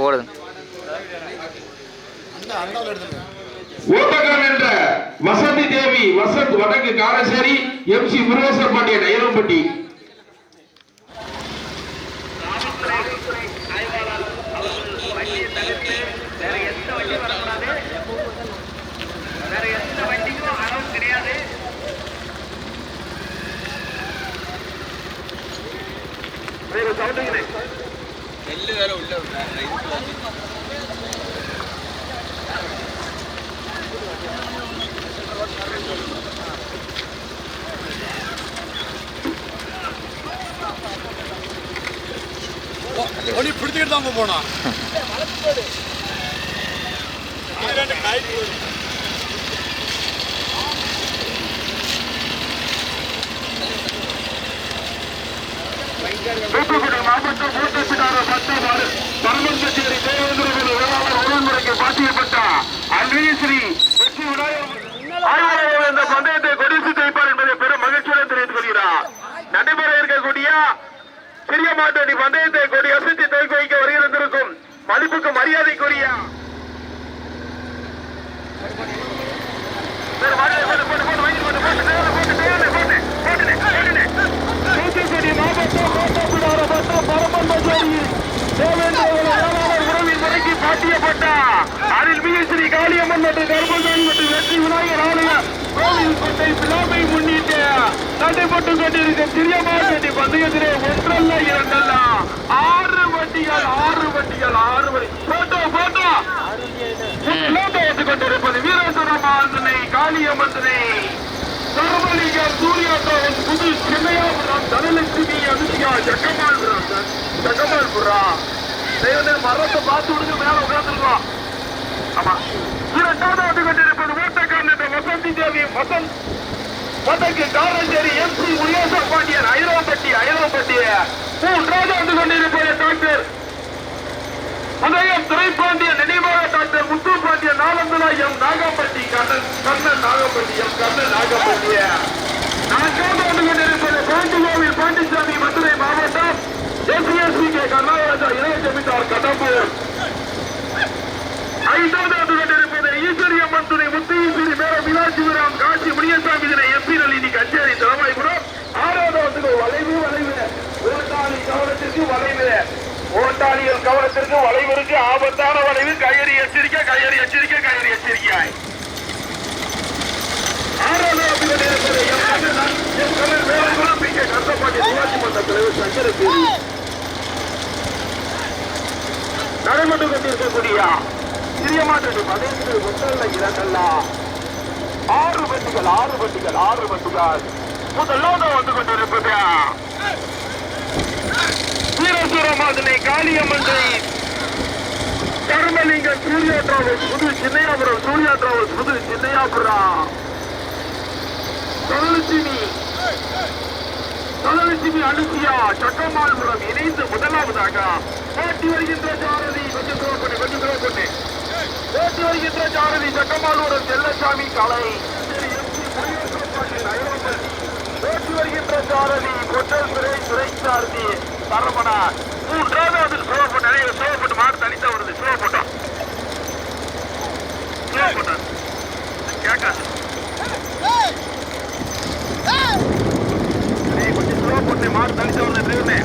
ஓடுது. ஓட்டக்காரன் என்ற வசந்தி தேவி வசந்த் வடக்கு காரசேரி MC முருகேசன் பாண்டியன் ஐயம்பட்டி. நெல்லு வேற உள்ள ஒளி பிடிச்சிக்கிட்டு தான் போனோம். தூத்துக்குடி மாவட்டம் மூத்தப்பிடார பட்டமாறு பரமஞ்சேரி தேவேந்திர வேளாளர் ஒழுங்குமுறைக்கு பாத்தியப்பட்ட அன்வீஸ்ரீ வெற்றி விநாயகர் இந்த பந்தயத்தை கொடிசு தைப்பார் என்பதை பெரும் மகிழ்ச்சியுடன் தெரிவித்துக் கொள்கிறார். நடைபெற இருக்கக்கூடிய சிறிய மாட்டடி பந்தயத்தை கொடி அசைத்து துவக்கி வைக்க வருகிறந்திருக்கும் மதிப்புக்கு மரியாதைக்குரிய தூத்துக்குடி மாவட்டம் கோட்டப்பிடார பட்டம் பரமஞ்சேரி தேவேந்திர வேளாளர் உறவின் முறைக்கு பாட்டியப்பட்ட அருள்மிகு காளியம்மன் மற்றும் கருப்பசாமி மற்றும் வெற்றி விநாயகர் ஆலய கோவில் கோட்டை விழாவை முன்னிட்டு நடைபெற்றுக் கொண்டிருக்கும் சிறிய மாவட்ட பந்தயத்திலே ஒன்றல்ல இரண்டல்ல 6 வண்டிகள் போட்டோ வந்து கொண்டிருப்பது வீரேஸ்வரமாந்தனை காளியம்மந்தனை சர்வலிங்கம் சூர்யாட்டவன் புது சென்னையாபுரம் தனலட்சுமி அனுசியா ஜக்கமால்புரா மரத்தை பார்த்து விடுங்க மேல உட்காந்துருக்கோம். ஆமா, இரண்டாவது வந்து கொண்டிருப்பது ஓட்டக்காரன் என்ற வசந்தி தேவி வசந்த் வடக்கு காரஞ்சேரி MC முருகேசன் பாண்டியன் ஐயம்பட்டி. மூன்றாவது வந்து கொண்டிருப்பது டாக்டர் உதயம் துரைப்பாண்டியன் நினைவாக டாக்டர் முத்து பாண்டியன் நாலந்துலா நாகம்பட்டி கண்ணன் நாகம்பட்டி நாகம்பட்டி. நான்காவது வந்து கொண்டிருப்பது பாண்டிகோவில் பாண்டிசாமி மதுரை மாவட்டம் SSPK கர்நாடகா இளைய ஜமீன்தார் கடம்பூர். ஐந்தாவது வந்து கொண்டிருப்பது ஈஸ்வரியம்மன் துணை முத்தையீஸ்வரி மேல மீனாட்சிபுரம் காட்சி முனியசாமி தினை MP நளினி கச்சேரி தலைமைபுரம். ஆறாவது வந்து வளைவு ஓட்டாளி கவனத்திற்கு ஓட்டாளிகள் கவனத்திற்கு வளைவிற்கு ஆபத்தான வளைவு கயிறு எச்சரிக்கை. ஆறாவது வந்து கொண்டிருப்பது கருத்தப்பாட்டி ஊராட்சி மன்ற தலைவர் சங்கரபேரி. நடைபெற்றுக் கொண்டிருக்கக்கூடிய சிறிய மாற்று மதத்தில் ஒன்றல்ல இரண்டல்ல 6 வண்டிகள். முதலாவது வந்து கொண்டிருப்பது வீரசூரமாதனை காளியம்மன்றை தர்மலிங்கம் சூர்யா டிராவல்ஸ் புது சின்னையாபுரம் தனலட்சுமி அனுசியா சக்கமால்புரம் இணைந்து முதலாவதாக போட்டி வருகின்ற சாரதி கொஞ்சம் சக்கமால்புரம் செல்லசாமி கலை போட்டி வருகின்ற சாரதி கொட்டல் துறைசாரதி தரமனார். மூன்றாவது சோப்பட்டு மாடு தனித்தா வருது. சோப்பட்டோம் கேட்காது கொஞ்சம் ஸ்லோ பண்ணு மாடு தனித்தா வருது டிரைவர்னே.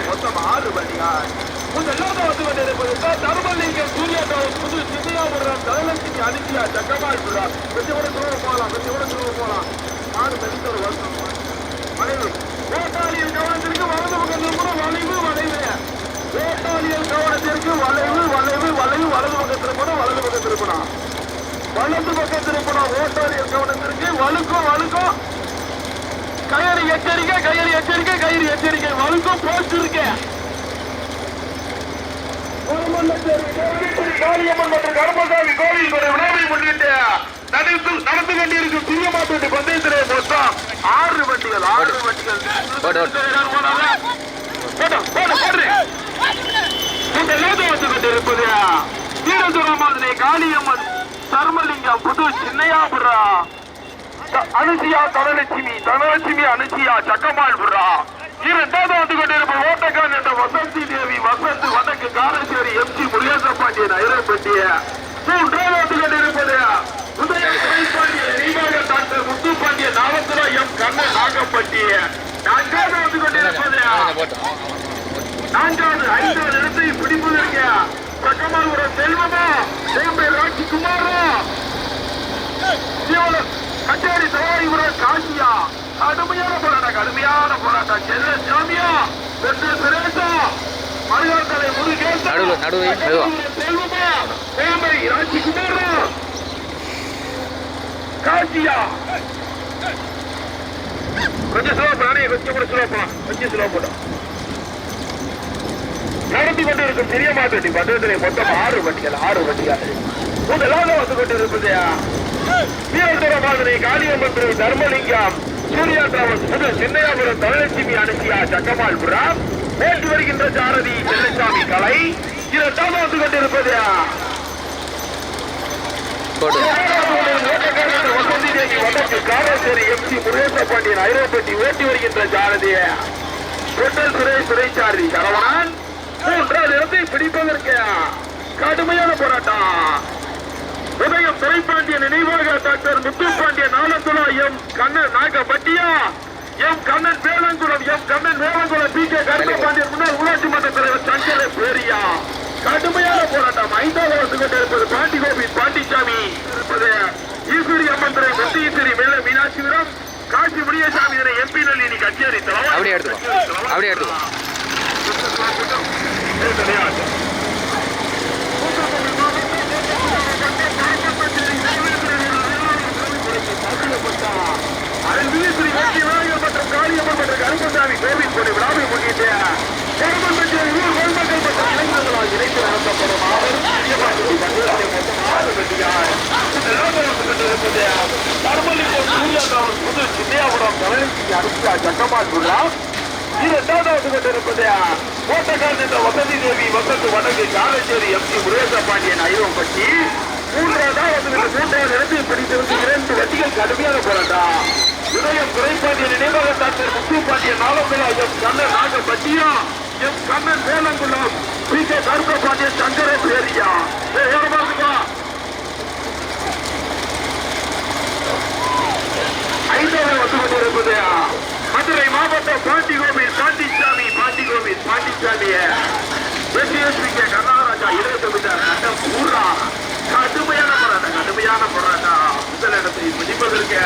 மொத்தம் 6 வண்டிகள். முதலாவது வந்து கொண்டிருப்பது தர்மலிங்கம் சூர்யா டிராவல்ஸ் புது சின்னையாபுரம் தனலட்சுமி அனுசியா ஜக்கமால்புரம். கொஞ்சம் கூட போகலாம். மாடு தனித்தொரு வருஷம் வளைவு. ஓட்டாளியல் கவனத்திற்கு வலது பக்கம் திரும்பணும். ஓட்டாளியல் கவனத்திற்கு வளைவு வலது பக்கம் திரும்பணும். ஓட்டாளியல் கவனத்திற்கு வழுக்கும் கயிறு எச்சரிக்கை வழுக்கும் போஸ்ட் இருக்கு. காளியம்மன் மற்றும் கருப்பசாமி கோவில் விழாவை முன்னிட்டு நடந்து கொண்டிருக்கும் சிறிய மாட்டு பந்தயத்திலே மொத்தம் 6 வண்டிகள் ஓடு. கொண்டிருப்பது வீரதுரமாதனை காளியம்மன் சர்மலிங்கம் புது சின்னையாபுரா அனுசியா தனலட்சுமி அனுசியா சக்கமாள்புரா. இரண்டாவது வந்து கொண்டிருப்ப ஓட்டக்கான் என்ற வசந்தி தேவி வசந்த் வடக்கு காரச்சேரி எம்ஜி முருகேசப்பாண்டியன் ஐரப்பட்டிய. மூன்றாவது வந்து கொண்டிருப்பது உதயம் பாண்டிய நீவாக டாக்டர் முத்துப்பாண்டிய நாவத்துரா எம் கண்ணன் நாகப்பட்டிய. நான்காவது வந்து கொண்டிருப்பது ஐந்தாவது இடத்தை பிடிப்பதற்கு சக்கமாள்புரம் செல்வமா கோம்பை ராஜ்குமாரா கச்சேரி சவாரிபுரம் காசியா. கடுமையான போராட்டம் செல்ல சாமியா பெற்ற சுரேஷா மருகாத்தலை முருகேசா செல்வமா கோம்பை ராஜ்குமாரா காசியா. கொஞ்சம் ஸ்லோ பண்ணி கொஞ்சம் ஸ்லோ போட்டோம். நடந்து கொண்டிருக்கும் சிறிய மாட்டு பட்டத்திலே மொத்தம் 6 வண்டிகள். முதலாக வந்து கொண்டிருப்பது வீரதுரமாதனை காளியம்மன் திரு தர்மலிங்கம் சூர்யா டிராவல்ஸ் புது சின்னையாபுரம் தனலட்சுமி அனுசியா சக்கமாள்புரம். ஓட்டு வருகின்ற சாரதி செல்லசாமி கலை. இரண்டாவது வந்து கொண்டிருப்பது வசந்தி தேவி வடக்கு காரச்சேரி எம்ஜி முருகேசப்பாண்டியன் ஐரோப்பட்டி. ஓட்டி வருகின்ற சாரதி தொட்டல் சுரேஷாரி சரவணன். மூன்றாவது இடத்தை பிடிப்பதற்கு கடுமையான போராட்டம். உதயம் துரைப்பாண்டிய நினைவாக டாக்டர் முத்துப்பாண்டியன் நாலந்துலா எம் கண்ணன் நாகப்பட்டியா M Kannan Velankulam P K Karuppandian முன்னாள் ஊராட்சி மன்ற தலைவர் சங்கர பேரியா. கடுமையான போராட்டம். ஐந்தாவது வந்து கொண்டிருப்பது பாண்டி கோவில் பாண்டிச்சாமி இருப்பது ஈஸ்வரி அம்மன் துறை முத்தீஸ்வரி மேல மீனாட்சிபுரம் காசி முனியசாமி எம்பி நல்லி கச்சேரி அப்படியே எடுத்துக்கோ. மற்றும் காளியம்மன் மற்றும் கருப்பசாமி கோவில் கொடி விழாவை முன்னிட்டு மக்கள் மற்றும் இளைஞர்களால் இணைத்து நடத்தப்படும் புது சின்னையாபுரம் தனலட்சுமி அனுசியா சக்கமாள்புரா. இரண்டாவது கொண்டிருப்பது ஓட்டக்கான் என்ற வசந்தி தேவி வசந்த் வடக்கு காரச்சேரி எம்ஜி முருகேசப்பாண்டியன் ஐரோப்பட்டி. மூன்றாவது இடத்தை பிடித்திருந்து 2 வண்டிகள் கடுமையான போராட்டம். உதயம் துரைப்பாண்டிய நினைவாக டாக்டர் முத்துப்பாண்டியன் நாலந்துலா எம் கண்ணன் நாகப்பட்டியா M Kannan Velankulam P K Karuppandian Sankaraperi. ஐந்தாவது வந்து கொண்டிருப்பது மதுரை மாவட்டம் பாண்டி கோவில் பாண்டிச்சாமி கர்நாடகா இளைஞர் கட்டம் ஊரா. கடுமையான போராட்டம். முதலிடத்தை பிடிப்பதற்கு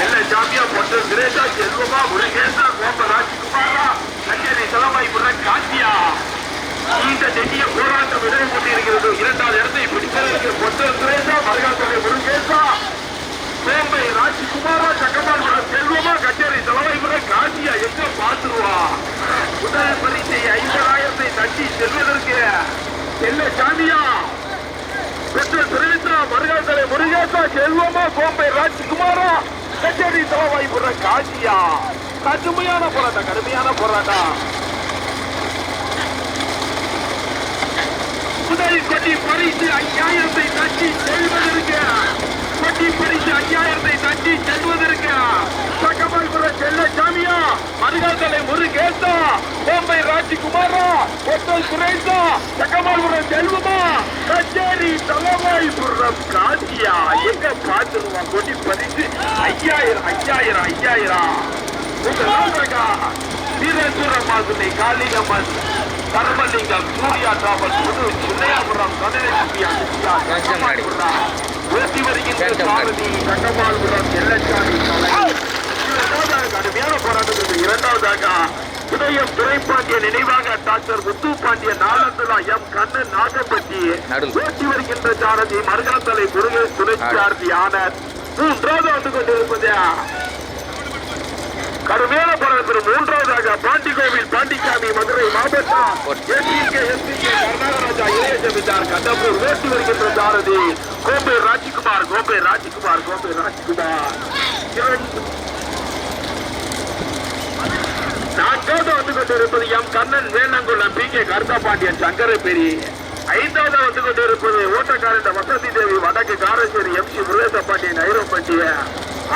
எல்லா சாமியா பொட்டு சுரேஷா செல்வமா முருகேசா கோம்ப ராஜ்குமாரா கச்சேரி தலைமைப்புறம் காசியா. இந்த நெடிய போராட்டம் விரைவு கொண்டிருக்கிறது. இரண்டாவது இடத்தை பிடிப்பதற்கு பொட்டு சுரேஷா மருகாத்தலை முருகேசா கோம்பை ராஜ்குமாரா சக்கமாள்புரம் செல்வமா கச்சேரி தலைமைப்புறம் காசியா. எங்க பாத்துருவா முதல் பரிசை 50,000 தட்டி செல்வதற்கு செல்ல சாமியா பெற்ற சுரேஷா மருகாத்தலை முருகேசா செல்வமா கோம்பை ராஜ்குமாரா கச்சேரி தலைமைப்புறம் காசியா. கடுமையான போராட்டம். முதல் கொட்டி பரிசு 5000 தட்டி செல்வதற்கு சக்கமாள்புரம் செல்ல சாமியா மருகாத்தலை முருகேசா கோம்பை ராஜ்குமாரா ஒட்டல் சுரேஷா சக்கமாள்புரம் செல்வமா கச்சேரி தலைமைப்புறம் காசியா. எங்க பாத்துருவா கொட்டி பரிசு 5000. வீரசூரமாசுனை காளியம்மன் தர்மலிங்கம் சூர்யா டிராவல்ஸ் புது சின்னையாபுரம் தனலட்சுமி அனுசியா சக்கமாள்புரா. ஓட்டி வருகின்ற சாரதி சக்கமாள்புரம் செல்லச்சாமி கடுமையான போராட்டத்திற்கு. இரண்டாவதாக உதயம் துரைப்பாண்டிய நினைவாக டாக்டர் முத்துப்பாண்டிய நாலந்துலா எம் கண்ணன் நாகப்பட்டி. ஓட்டி வருகின்ற சாரதி மருகாத்தலை முருகேஷ் துணைச்சாரதி ஆனர். மூன்றாவது வந்து கொண்டிருப்பது கடுமையான போராட்டத்தில் மூன்றாவதாக பாண்டி கோவில் பாண்டிச்சாமி மதுரை மாவட்டம் கர்நாடகராஜா இளைய ஜமீன்தார் கண்டப்பூர். ஓட்டி வருகின்ற சாரதி கோம்பை ராஜ்குமார். வந்து கொண்டிருப்பது M Kannan வேணங்குளம் B K கருத்தாபாண்டியன் Sankarapperi. ஐந்தாவது வந்து கொண்டிருப்பது ஓட்டக்காரன் வசதி தேவி வடக்கு காரச்சேரி எம் சி முருகேசபாண்டியன் ஐரோப்பட்டிய.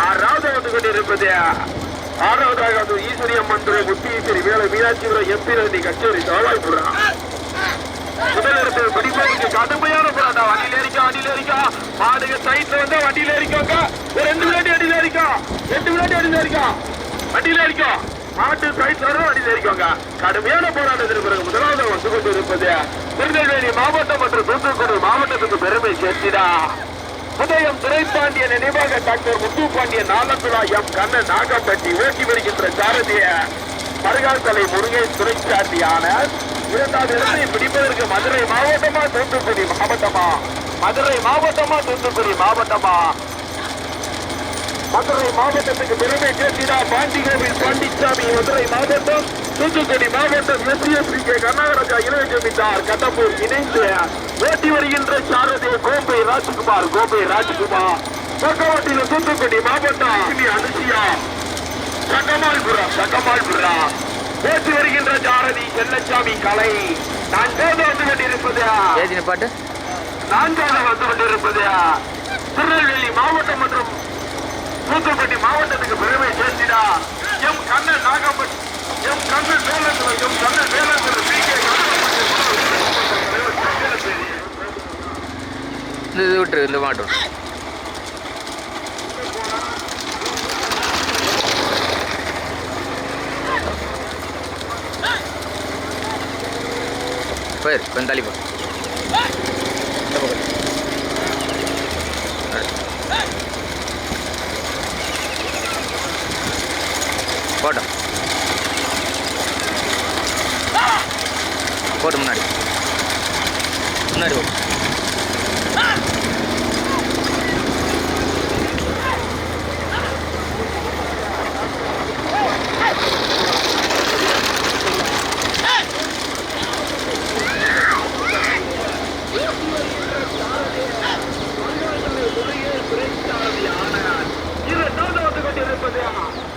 ஆறாவது வந்து கொண்டிருப்பது ஆறாவதாக ஈஸ்வரி அம்மன் துறை முத்தி ஈஸ்வரி வேலை மீனாட்சிபுரம் எம்பி நந்தி கச்சேரி தோவாய்புரம். முதலிடத்தில் பிடிப்பதற்கு கடுமையான போராட்டம். வண்டியில இருக்கா மாடுக சைட்ல வந்து வண்டியில இருக்காங்க. ஒரு 2 விளையாட்டு அடியில இருக்கா, 2 விளையாட்டு அடியில இருக்கா, வண்டியில இருக்கா மாட்டு சைட்ல வரும் அடியில இருக்காங்க. கடுமையான போராட்டத்திற்கு பிறகு முதலாவது வந்து கொண்டு இருப்பது திருநெல்வேலி மாவட்டம் மற்றும் தூத்துக்குடி மாவட்டத்துக்கு பெருமை சேர்த்திடா உதயம் துரைப்பாண்டியன் நினைவாக டாக்டர் முத்துப்பாண்டியன் நாலந்துலா எம் கண்ணன் நாகப்பட்டி ஓட்டி வருகின்ற சாரதிய மருகாத்தலை முருகேஷ் துறைச்சாட்டியான. இரண்டாவது இடத்தை பிடிப்பதற்கு மதுரை மாவட்டமா தூத்துக்குடி மாவட்டமா, மதுரை மாவட்டமா தூத்துக்குடி மாவட்டமா, மதுரை மாவட்டத்துக்கு பெருமை சேர்த்திடா பாண்டிகோவில் பாண்டிச்சாமி. மதுரை மாவட்டம் தூத்துக்குடி மாவட்டம் எஸ்எஸ்பி கே கர்நாடகா இணை ஜமீன்தார் கட்டப்பூர் இணைந்து ஓட்டி வருகின்ற சாரதி கோம்பை ராஜ்குமார். கோம்பை ராஜ்குமார் பக்கவாட்டில் தூத்துக்குடி மாவட்டம் அனுசியா சக்கமால்புரம் ஓட்டி வருகின்ற சாரதி செல்லச்சாமி கலை. நான்காவது வந்து கொண்டிருப்பது திருநெல்வேலி மாவட்டம் மற்றும் தூத்துக்குடி மாவட்டத்துக்கு பெருமை சேர்த்திடா M Kannan Nagapatti M Kannan Velankulam M Kannan Velankulam P K விட்டுரு இந்த மாட்டோம். போயிரு கொஞ்சம் தள்ளி போ. போட்டோம் போட்டு முன்னாடி முன்னாடி போ.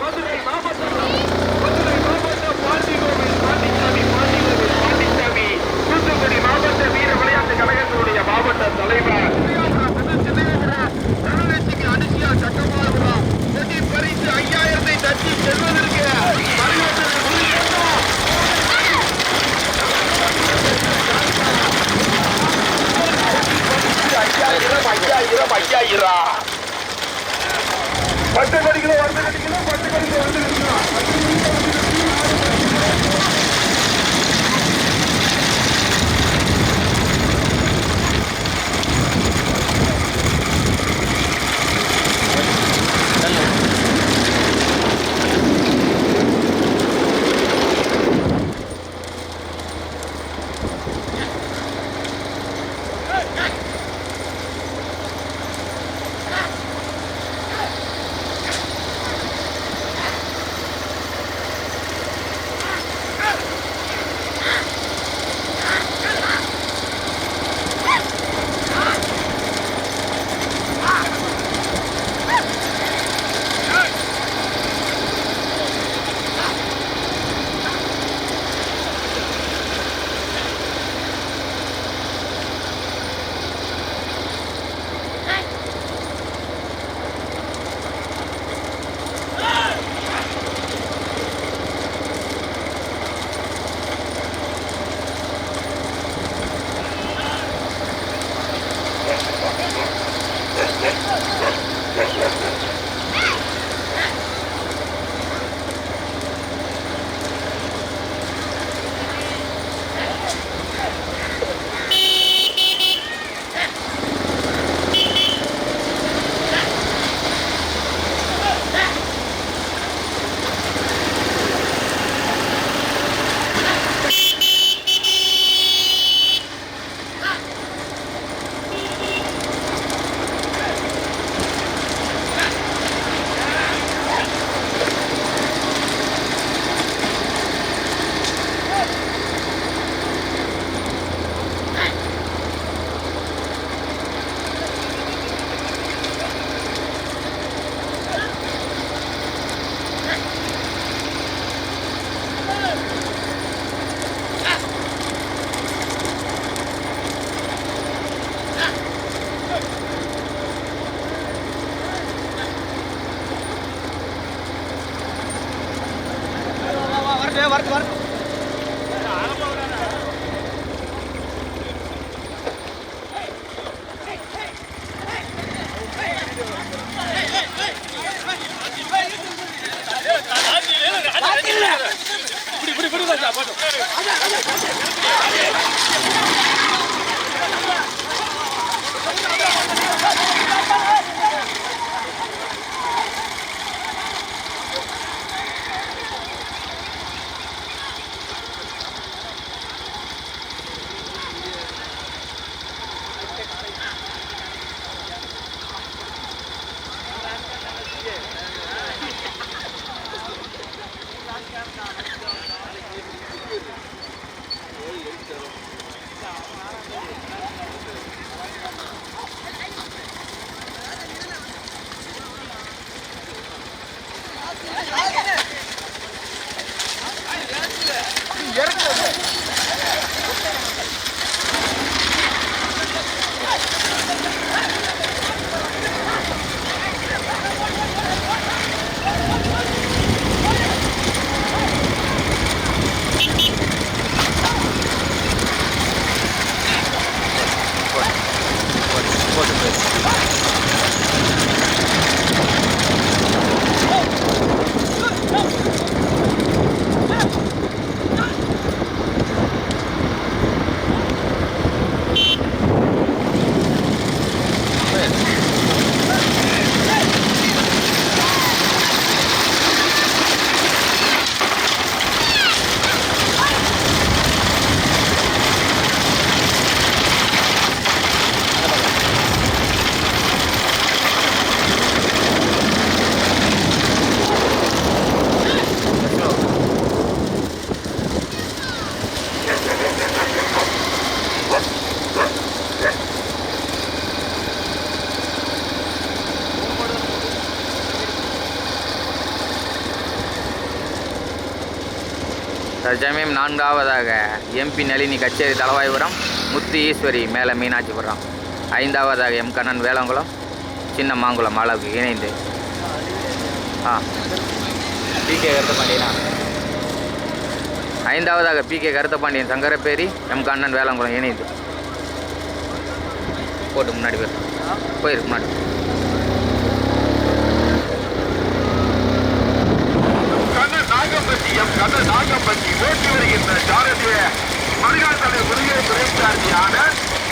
மதுரை மாவட்டம் பாண்டிகோவில் பாண்டிச்சாமி தூத்துக்குடி மாவட்ட வீர விளையாட்டு கழகத்தினுடைய தற்சமயம் 4வதாக எம்பி நளினி கச்சேரி தலவாய்புரம், முத்து ஈஸ்வரி மேலே மீனாட்சிபுரம். 5வதாக எம் கண்ணன் வேளங்குளம், சின்ன மாங்குளம் அளவுக்கு இணைந்து பிகே கருத்தபாண்டியனா. 5வதாக பிகே கருத்தபாண்டியன் சங்கரப்பேரி, எம் கண்ணன் வேளங்குளம் இணைந்து போட்டு முன்னாடி போயிருக்கு முன்னாடி. நாகப்பட்டி ஓட்டி வருகின்ற சாரதிய மருகாசலை முருகே துறைசாரதியான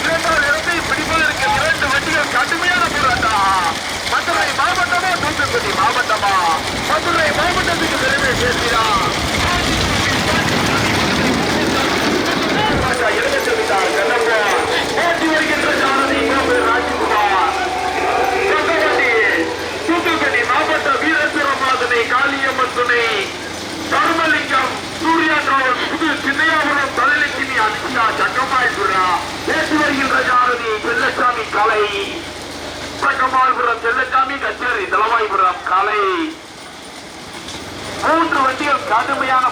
2வது இடத்தை பிடிப்பதற்கு 2 வண்டிகள் கடுமையான போராட்டம். மதுரை மாவட்டமா தூத்துக்குடி மாவட்டமா? மதுரை மாவட்டத்துக்கு பெருமை சேர்க்கிறார். ஓட்டி வருகின்ற சாரதி ராஜ்குமார். தூத்துக்குடி மாவட்ட வீரசிரமாதனை காளியம்மன் துணை தர்மலிங்கம் சூர்யா டிராவல்ஸ் புது சின்னையாபுரம் தலைலட்சுமி அனிஷா சக்கமாய்புரா. பேசி வருகின்ற சாரதி செல்லசாமி கலை. சக்கமாய்புரம் செல்லசாமி கச்சேரி தலவாய்புரம் கலை. 3 வண்டிகள் கடுமையான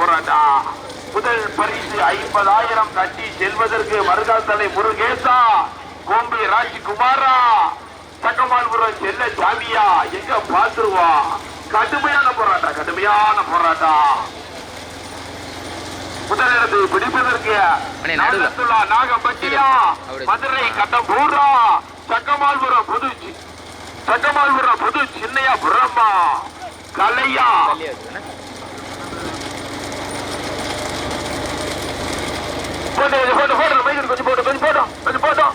போராட்டம். முதல் பரிசு 50,000 கட்டி செல்வதற்கு மருகாசலை முருகேசா, கோம்பி ராஜ்குமாரா, சக்கமால்புரம் செல்லசாமியா எங்க பாத்துருவா. கடுமையான போராட்டம். முதலிடத்தை பிடிப்பதற்கு நாகப்பட்டியா, மதுரை கட்டபூரா, சக்கமால்புரம் புது சின்னையா புறமா கலையா. கொஞ்சம் போட்டோம்.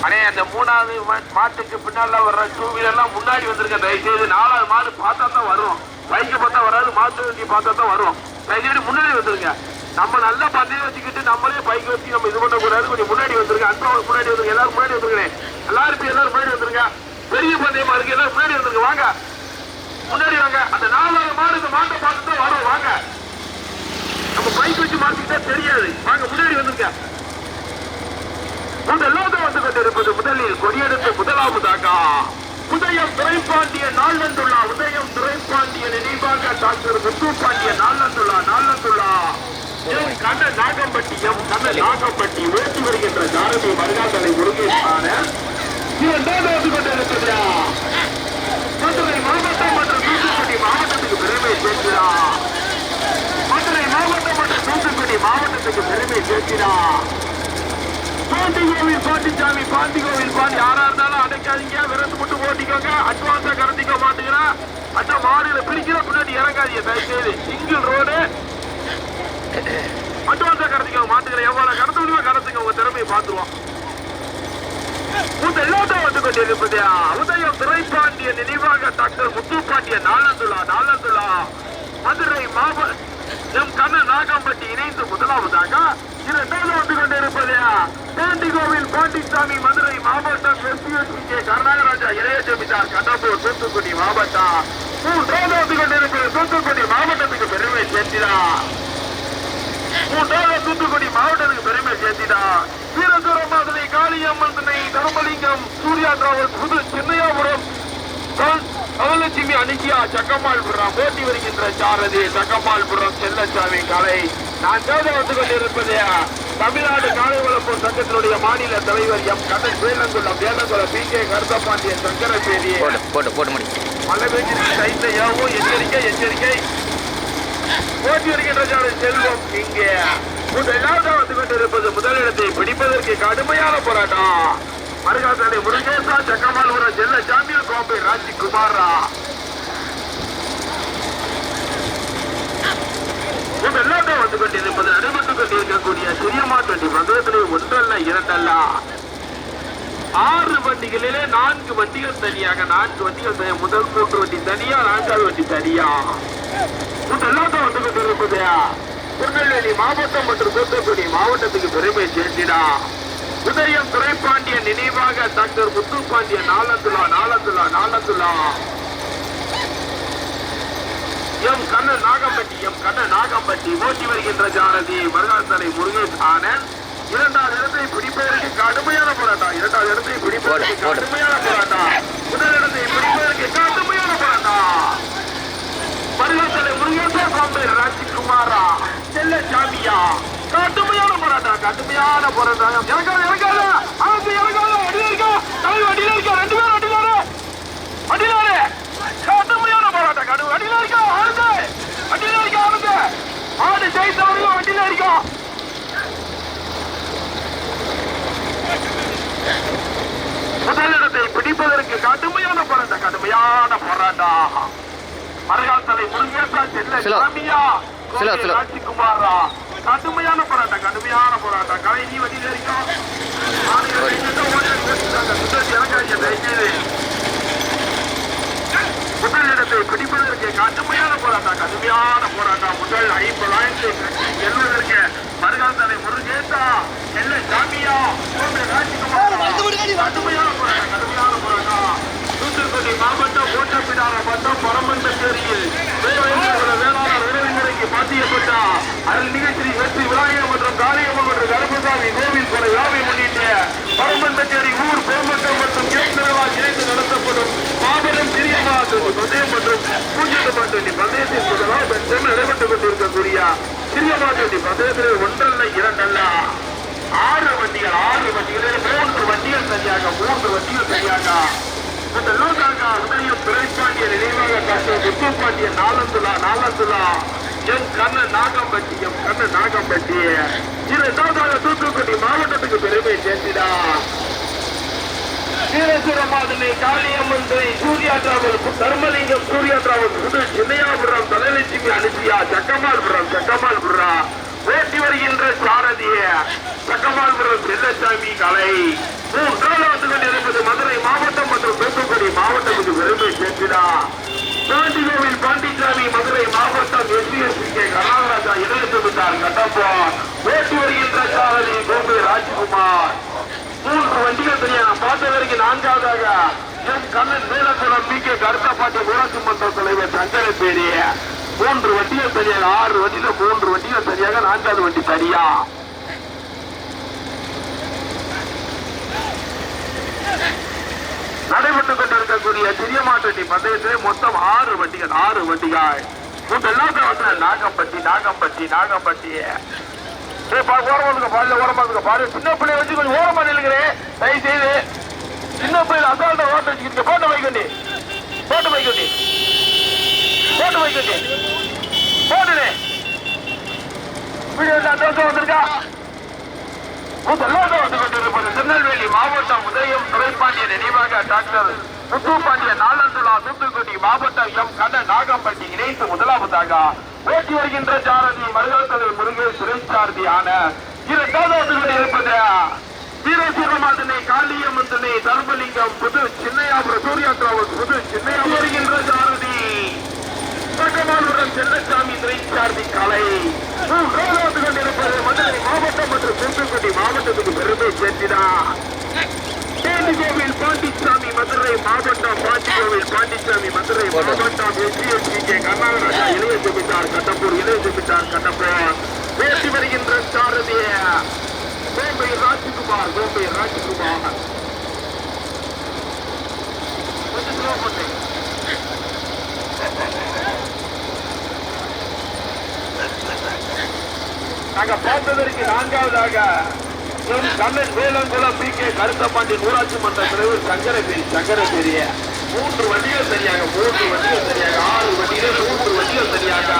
அண்ணே, அந்த 3வது மாட்டுக்கு பின்னால வர்ற 2 வீலர்லாம் முன்னாடி வந்திருக்க. தயவுசெய்து 4வது மாடு பார்த்தா தான் வரும். பைக்கு பார்த்தா வராது, மாட்டு வண்டி பார்த்தா தான் வரும். தயவுசெய்து முன்னாடி வந்துருங்க. நம்ம நல்லா பந்தயம் வச்சுக்கிட்டு நம்மளே பைக் வச்சு நம்ம இது பண்ணக்கூடாது. கொஞ்சம் முன்னாடி வந்துருங்க. அன்பாவுக்கு முன்னாடி வந்துருங்க. எல்லாரும் முன்னாடி வந்துருங்க. எல்லாரும் முன்னாடி வந்துருங்க. பெரிய பந்தயமா இருக்கு. எல்லாரும் முன்னாடி வந்துருங்க. வாங்க, முன்னாடி வாங்க. அந்த 4வது மாடு இந்த மாட்டை பார்த்து தான் வரும். வாங்க, நம்ம பைக் வச்சு மாத்திக்கிட்டா தெரியாது. வாங்க, முன்னாடி வந்துருங்க. முதலாவது வந்து கொண்டிருப்பது முதலில் கொடியெடுத்து முதலாவதாக உதயம் துரைப்பாண்டிய நாள் வந்துள்ளா. உதயம் துரைப்பாண்டிய நினைவாக டாக்டர் முத்துப்பாண்டிய நாள் வந்துள்ளா. கண்ண நாகம்பட்டி ஓட்டி வருகின்ற சாரதி மருகாசலை முருகேசான 2வது வந்து கொண்டிருப்பது மதுரை மாவட்டம் மற்றும் தூத்துக்குடி சேர்க்கிறா. பாண்டிகோவில் பாண்டிச்சாமி, பாண்டிகோவில் பாண்டி. யாரா இருந்தாலும் அடைக்காதீங்க, விரட்டு மட்டும் ஓட்டிக்கோங்க. அட்வான்ஸா கடத்திக்க மாட்டீங்கன்னா அச்சா மாடுகளை பிடிக்கிற பின்னாடி இறங்காதீங்க தயவுசெய்து. சிங்கிள் ரோடு அட்வான்ஸா கடத்திக்கோங்க. மாட்டுகளை எவ்வளவு கடத்த முடியுமோ கடத்துங்க, உங்க திறமையை பார்த்துருவோம். எல்லாத்தையும் வந்து கொண்டிருப்பது உதயம் துரைப்பாண்டிய நினைவாக டாக்டர் முத்துப்பாண்டிய நாளந்துலா மதுரை மாவட்டம் எம் கண்ணன் நாகம்பட்டி இணைந்து முதலாவதாக. இரண்டாவது வந்து கொண்டிருப்பது பாண்டிகோவில் பாண்டிசாமி மதுரை மாவட்டம் எஸ்பிஎஸ்கே கருணாகராஜா இளைய ஜமீன்தார் கடம்பூர் தூத்துக்குடி மாவட்டம். மூன்றாவது வந்து கொண்டிருப்பது தூத்துக்குடி மாவட்டத்துக்கு பெருமை சேர்த்தினார். தூத்துக்குடி மாவட்டத்துக்கு பெருமை சேர்த்தினார். வீரதுரமாதனை காளியம்மன் துணை தர்மலிங்கம் சூர்யா டிராவல்ஸ் புது சின்னையாபுரம் அவலட்சுமி அனுகியா சக்கமால்புரம் போட்டி வருகின்ற சாரதி சக்கமால்புரம் செல்லசாமி கலை. நான்காவது வந்து கொண்டிருப்பது தமிழ்நாடு காலை வளர்ப்பு சங்கத்தினுடைய மாநில தலைவர் M Kannan Velankulam P K Karuthapandian Sankaraseri. மழை பெய்ஞ்சிருக்கு கைத்த யாவும் எச்சரிக்கை. போட்டி வருகின்ற சாரதி செல்வம் இங்கே முதலாவது வந்து கொண்டிருப்பது. முதலிடத்தை பிடிப்பதற்கு கடுமையான போராட்டம். மருகாசாலை முருகேசா சக்கமால்புரம் செல்லசாமி கோம்பை ராஜ்குமாரா. எல்லாத்தையும் வந்து கொண்டிருப்பது. நடைபெற்றுக் கொண்டிருக்கக்கூடிய சிறியமாட்டு பந்தயத்திலே ஒன்றல்ல இரண்டல்ல 6 வண்டிகளிலே 4 வண்டிகள் தனியாக. 4 வண்டிகள் முதல் 3 வண்டி தனியா, 4வது வண்டி தனியா. எல்லாத்தையும் வந்து கொண்டிருப்பது. திருநெல்வேலி மாவட்டம் மற்றும் தூத்துக்குடி மாவட்டத்துக்கு பெருமை சேர்த்திடா. உதயம் துரைப்பாண்டிய நினைவாக டாக்டர் முத்துப்பாண்டிய நாளந்துலா எம் கண்ணன் நாகம்பட்டி ஓட்டி வருகின்ற ஜானதி மருகாசாலை முருகேஷ் ஆனந்த். இரண்டாவது இடத்தை பிடிப்பதற்கு கடுமையான போராட்டம். முதலிடத்தை பிடிப்பதற்கு கடுமையான போராட்டம். மருகாசாலை முருகேசா கோம்பை ராஜ்குமாரா செல்லசாமியா. கடுமையான போராட்டம். இறங்காத வண்டியில இருக்கா 2 பேரும் அடியிலாரு. கடுமையான போராட்டம். வண்டியில இருக்கா ஆனந்து ஆடு ஜெயித்தவர்கள் வண்டியில இருக்கா. முதலிடத்தை பிடிப்பதற்கு கடுமையான போராட்டம். மருகாசாலை முருகேசா செல்லசாமியா ராஜ்குமாரா. கடுமையான போராட்டம். கலை நீ வண்டியில இருக்கா. முதலிடத்தை பிடிப்பதற்கு கடுமையான போராட்டம். முதல் 50,000 செல்வதற்கு மருகாசாலை முருகேசா செல்லசாமியா ராஜ்குமாரா. கடுமையான போராட்டம். தூத்துக்குடி மாவட்டம் கோட்டப்பிடார மட்டம் பரமந்தேரியில் வேளாளர் உறவுமுறைக்கு பாத்தியப்பட்ட அருள்மிகு வெற்றி விநாயகர் மற்றும் காளியம்மன் மற்றும் கருப்பசாமி கோவில் கொலை விழாவை முன்னிட்டு பரமந்தேரி ஊர் பொதுமக்கள் மற்றும் கேட்கிறவால் இணைந்து நடத்தப்படும் மாபெரும் சிறியமாட்டு பந்தயம் மற்றும் பூஜ்ஜியமாட்டு பந்தயத்தின் முதலாக நடைபெற்றுக் கொண்டிருக்கக்கூடிய சிறியமாட்டு பந்தயத்திலே ஒன்றல்ல இரண்டல்ல 6 வண்டிகளில் 3 வண்டிகள் சரியாக. உதயம் துரைப்பாண்டிய நினைவாக டாக்டர் முத்துப்பாண்டிய நாளந்துலா எம் கண்ணன் நாகம்பட்டி. இரண்டாவதாக தூத்துக்குடி மாவட்டத்துக்கு பெருமை சேர்த்திடா. வீரசுரமாதனை காளியம்மன் சூர்யா டிராவல் தர்மலிங்கம் சூர்யா டிராவல் புது சின்னையாபுரம் தனலட்சுமி அனுசியா சக்கமால்புரம் ஓட்டி வருகின்ற சாரதிய சக்கமால்புரம் செல்லசாமி கலை. மூன்றாவது வந்து கொண்டிருப்பது மதுரை மாவட்டம் மற்றும் தூத்துக்குடி மாவட்டத்துக்கு பெருமை சேர்த்திடா. பாண்டிகோவில் பாண்டிசாமி மதுரை மாவட்டம் எஸ்பிஎஸ்கே கருணாகராஜா இளைய ஜமீன்தார் கடம்பூர் ஓட்டி வருகின்ற சாரதி கோம்பை ராஜ்குமார். 3 வண்டிகள் தனியாக. பார்த்தவருக்கு 4வதாக M Kannan Velankulam P K Karuthapandiya ஊராட்சி மன்ற தலைவர் சங்கரசேரி. 3 வண்டிகள் தனியாக. 6 வண்டியில 3 வண்டிகள் தனியாக. 4வது வண்டி தனியா. நடைபெற்றுக் கொண்டிருக்கக்கூடிய சிறிய மாட்டு பந்தயத்திலே மொத்தம் 6 வண்டிகள். எல்லாத்தையும் நாகம்பட்டி ஓரமாதுங்க பாரு. சின்ன பிள்ளைய வச்சு கொஞ்சம் ஓரமா நிலுக்கிறேன் தயவு செய்து. சின்ன பிள்ளைல அசால்ட்டா ஓட்ட வச்சுக்கிட்டு போட்டு வைக்கண்டி போட்டுனே வீடியோ அட்வான்ஸா வந்திருக்கா. முதலாவது வந்து கொண்டிருப்பது திருநெல்வேலி மாவட்டம் உதயம் துரைப்பாண்டிய நினைவாக டாக்டர் முத்துப்பாண்டிய நாலந்துலா தூத்துக்குடி மாவட்டம் எம் கண்ண நாகம்பட்டி இணைத்து முதலாவதாக ஓட்டி வருகின்ற சாரதி மருகத்தலை முருகேஷ் சுரேஷாரதியான இரண்டாவது வந்து கொண்டிருப்பது வீரசீரமாதனை காளியம்மந்தனை தர்மலிங்கம் புது சின்னையாபுரம் சூர்யா டிராவல்ஸ் புது சின்னையாபுரம் வருகின்ற சாரதி பகவானுடன் செல்லசாமி திரைச்சார்தி கலை மூன்றாவது கொண்டிருப்பது மதுரை மாவட்டம் மற்றும் தூத்துக்குடி மாவட்டத்துக்கு பெருமை சேர்த்தினார் கோவில் பாண்டிச்சாமி மதுரை மாவட்டம் பாண்டிகோவில் பாண்டிச்சாமி மதுரை மாவட்டம் எஸ்சிஎஸ்பிகே கர்நாடகா இளைய ஜமீன்தார் கட்டப்பூர் இளைய ஜமீன்தார் கட்டப்பூர் பேசி வருகின்ற சாரதிய கோம்பை ராஜ்குமார் நாங்க பார்த்ததற்கு நான்காவதாக கண்ணன் வேலங்குளம் பி கே கருத்தப்பாண்டி ஊராட்சி மன்ற தலைவர் சங்கரபேரிய 3 வண்டிகள் சரியாக 6 வண்டிகள் 3 வண்டிகள் சரியாக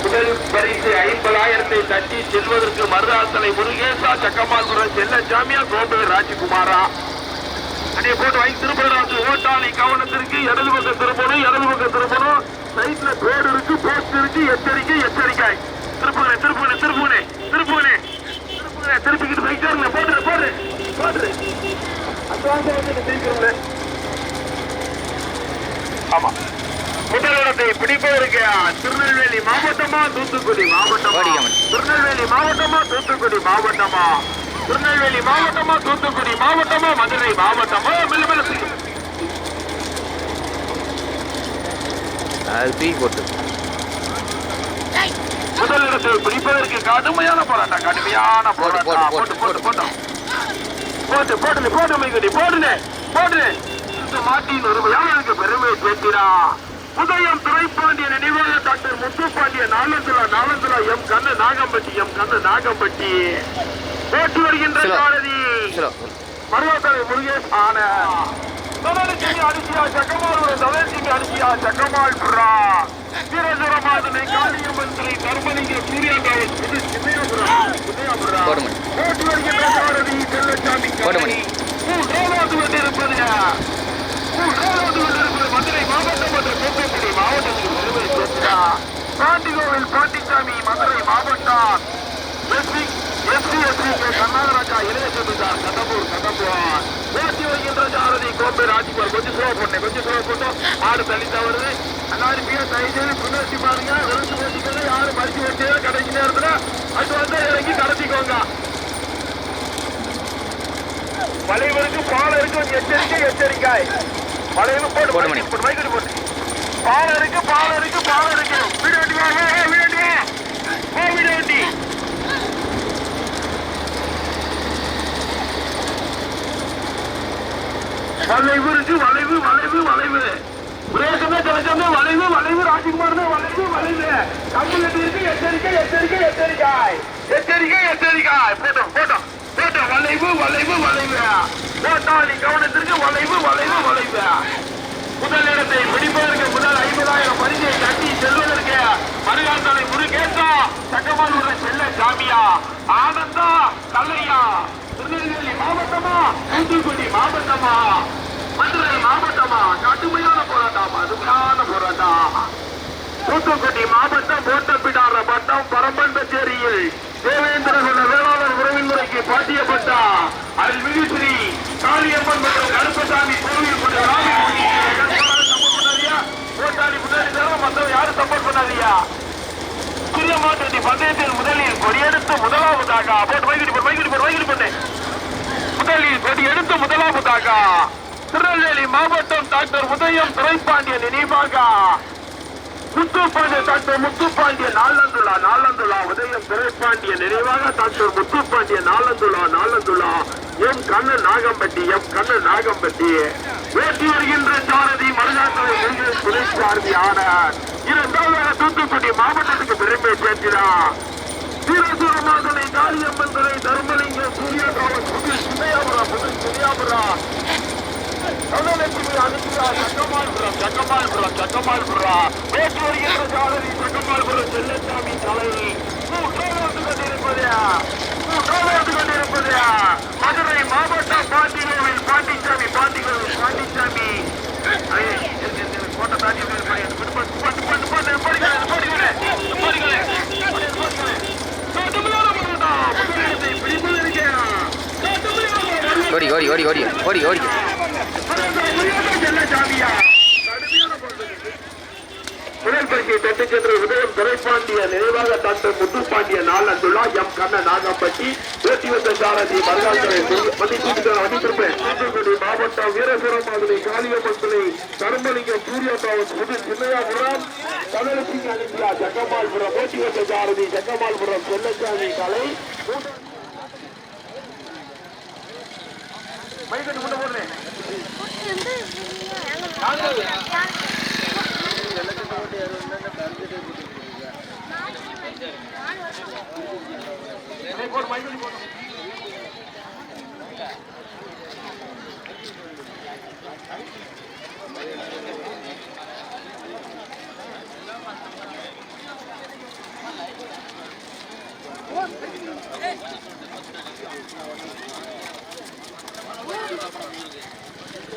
முதல் பரிசு 50,000 தட்டி செல்வதற்கு மருதாசலை முருகேசா சக்கமால்புரம் செல்லசாமியா கோம்பை ராஜ்குமாரா அதே போட்டு வாங்கி திருப்பராஜு ஓட்டாளி கவனத்திற்கு இடது பக்கம் திருப்பணும் சைட்ல பேர் இருக்கு போஸ்ட் இருக்கு எச்சரிக்கை திருப்பிக்கிட்டு போயிட்டாருங்க போடுற ஆமா முதலிடத்தை பிடிப்பதற்கு திருநெல்வேலி மாவட்டமா தூத்துக்குடி மாவட்டமா மதுரை மாவட்டமா முதலிடத்தை பிடிப்பதற்கு கடுமையான போராட்டம் போட்டு மாட்டின் ஒருமையாளருக்கு பெருமை சேர்த்தினா உதயம் துரைப்பாண்டிய நினைவாக டாக்டர் முத்துப்பாண்டிய நாலந்துலா எம் கண்ண நாகம்பட்டி போட்டி வருகின்ற சாரதி மருவாத்தலை முருகேஷ் ஆன அரிசியா சக்கமால் புறா வீரசுரமாதனை காளியம்மந்திரி தர்மலிங்க சூர்யா டிராவல்ஸ் புது சின்னையாபுரம் போட்டி வருகின்ற சாரதி செல்லசாமி மூன்றாவது கொண்டிருப்பது மதுரை மாவட்டம் மற்றும் தூத்துக்குடி மாவட்டத்துக்கு பெருமை சேர்க்கிறார் பாண்டிகோவில் பாண்டிச்சாமி மதுரை மாவட்டம் எஸ்சிஎஸ்பி கர்நாடகா இளைய ஜமீன்தார் கட்டப்பூர் போட்டி வருகின்ற சாரதி கோம்பை ராஜ்குமார் கொஞ்சம் ஸ்லோ போட்டோம் ஆடு தள்ளித்தா வருது எல்லாரும் தயவுசெய்து புணர்ச்சி பாருங்க விழுந்து போட்டிக்கல யாரும் மறிச்சு வச்சு கடைசி நேரத்துல அது வந்து இறங்கி கடத்திக்கோங்க வளைவருக்கு பாலம் இருக்கு எச்சரிக்கை வளைவு போட்டு பாலம் இருக்கு வீடு வண்டி வளைவு பிரேசமே தலைச்சமே வளைவு ராஜ்குமார் வளைவு கம்பு இருக்கு எச்சரிக்கை போட்டோம் வளைவு ஓட்டாளி கவனத்திற்கு வளைவு முதலிடத்தை பிடிப்பதற்கு முதல் 50,000 பரிசை கட்டி செல்வதற்கு மருகாத்தலை முருகேசா சக்கமாலுள்ள செல்ல சாமியா ஆனந்தா கல்லையா திருநெல்வேலி மாவட்டமா தூத்துக்குடி மாவட்டமா மதுரை மாவட்டமா கடுமையான போராட்டம் தூத்துக்குடி மாவட்டம் போட்டப்பிடார பட்டம் பரம்பன் கச்சேரியில் தேவேந்திரகுல வேளாளர் உறவின் முறைக்கு பாட்டியப்பட்ட அருள்மிகு ஸ்ரீ காளியம்மன் மற்றும் கருப்பசாமி கோவில் போட்டாளி முன்னாடி தர மற்ற யாரும் சப்போர்ட் பண்ணாதியா சிறியமாட்டி பந்தயத்தில் முதலில் கொடியெடுத்து முதலாவதாக முதலில் கொடியெடுத்து முதலாவதாக திருநெல்வேலி மாவட்டம் டாக்டர் உதயம் துரைப்பாண்டிய நினைவாக டாக்டர் முத்துப்பாண்டிய நாலந்துலா உதயம் துரைப்பாண்டிய நினைவாக டாக்டர் முத்துப்பாண்டிய நாலந்துலா எம் கண்ண நாகம்பட்டி வேட்டி வருகின்ற சாரதி மருதாத்தலை சுரேஷ் ஆனார் இரண்டாவது தூத்துக்குடி மாவட்டத்துக்கு பெருமை சேர்க்கிறார் வீரசுரமாதனை காளியம்மன் துறை தர்மலிங்கம் சூர்யா டிராவல்ஸ் புது சின்னையாபுரம் சக்கமால்புரம் பேச்சு வருகின்ற சாரதி சக்கமால்புரம் செல்லசாமி தலை மூன்றாவது கொண்டிருப்பது கொண்டிருப்பது மதுரை மாவட்டம் பாண்டிகோவில் பாண்டிச்சாமி கோட்டை தாண்டி ஓடி ஓடி ஓடி ஓடி ஓடி ஓடி முதல் பரிசை தட்டு சென்ற உதயம் துரைப்பாண்டிய நினைவாக டாக்டர் முத்துப்பாண்டிய நாளந்துள்ளா எம் கண்ண நாகப்பட்டி ஓட்டி வந்த சாரதி மருதாக்கரை வண்டித்திருப்பேன் மாவட்டம் வீரபுரம் மதுரை காளியம்மன் துணை கரும்பலிங்கம் சூரியபாவன் புது சின்னையாபுரம் தமிழச்சி அனுப்பியா ஜக்கமால்புரம் ஓட்டி வந்த சாரதி ஜக்கமால்புரம் செல்லசாமி கலை மைக்கெட்டு முட்டை போடுறேன்